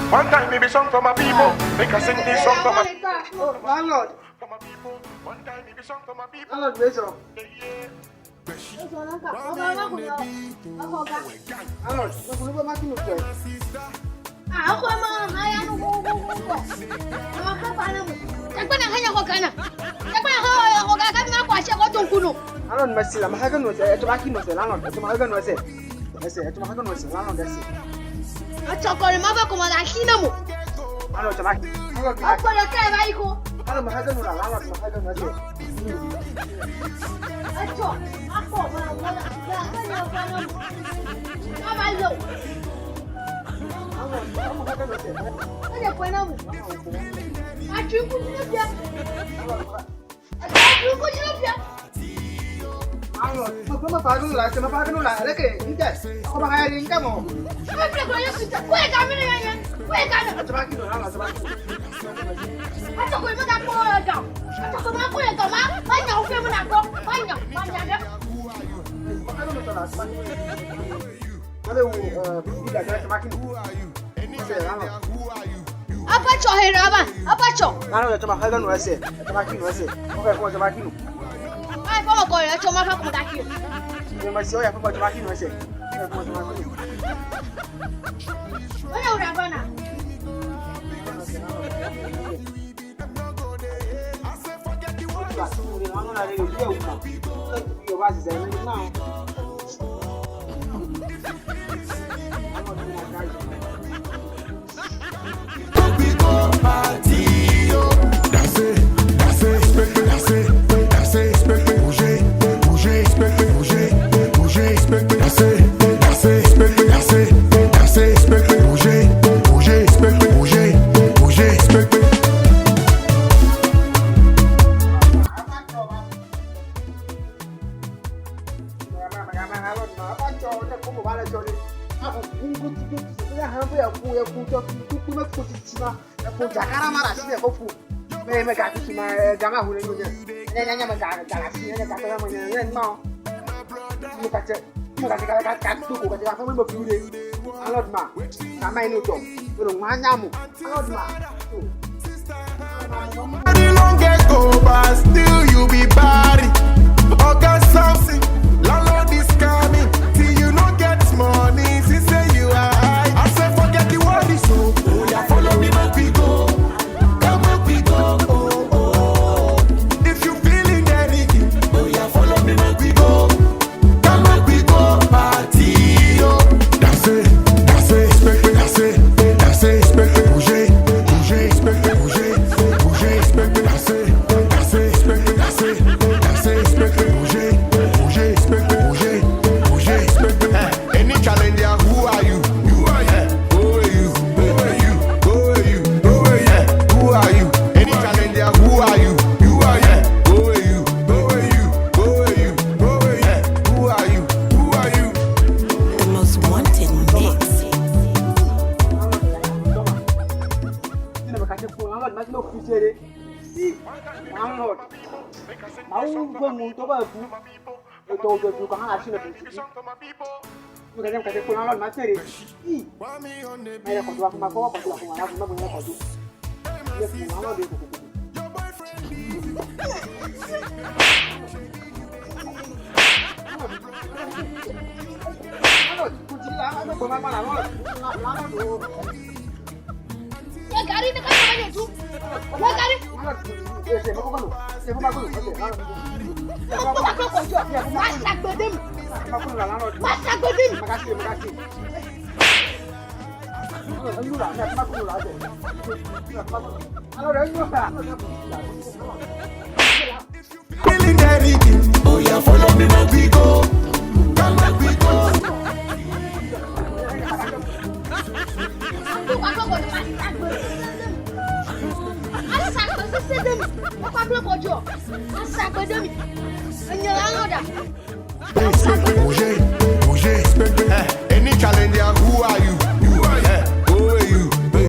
One time maybe song for my people. Make us sing this song for my Oh, landlord. people. One time maybe song for my people. Landlord, where's your? Landlord, look, look what my people say. Landlord, mercy, I'm having no say. I'm having no say. Landlord, I'm having no say. I say, I'm having no say. Landlord, that's it. Landlord, I'm having no. Landlord, I'm having no. Landlord, I'm having no say. Come pago la, se me pago la, ¿de qué? ¿Qué? ¿Cómo vas a ir en camo? Apa chohe raba, apa cho. Ano ya chama haga no ese, chama aqui no ese. Okay, como chama aqui no. Ai como ko ya choma fa como daqui. Eu mas eu ia para chama aqui no ese. Como chama aqui. Olha o rabana. Ano na leo dia uma. Eu vai dizer não. Still you be body. Oh, got something. Landlord is coming. See you not get money. She say you are high. I say forget the world is so. Oh yeah, follow me, my people. Come on, people. Oh oh. If you feeling anything, oh yeah, follow me, my people. Come on, people. Party. Oh, that's it, that's it, that's it, that's it. Bouger, bouger, bouger, bouger, that's it. Any challenger, who are you? Who are you? Who are you? Who are you? Who are you? Who are you? Who are you? Any challenger, who are you? Who are you? Who are you? Who are you? Who are you? Who are you? Who are you? The most wanted mix. Ya gari dekat mana tu? Ya gari. Aku tak kau kau. Masak bedem. Masak bedem. Feeling anything? Oh yeah, follow me, my people. Come on, people. Aku tak kau masak bedem. Masak bedem. Apa belum kau? Masak bedem. Penyelang ada. Bouger,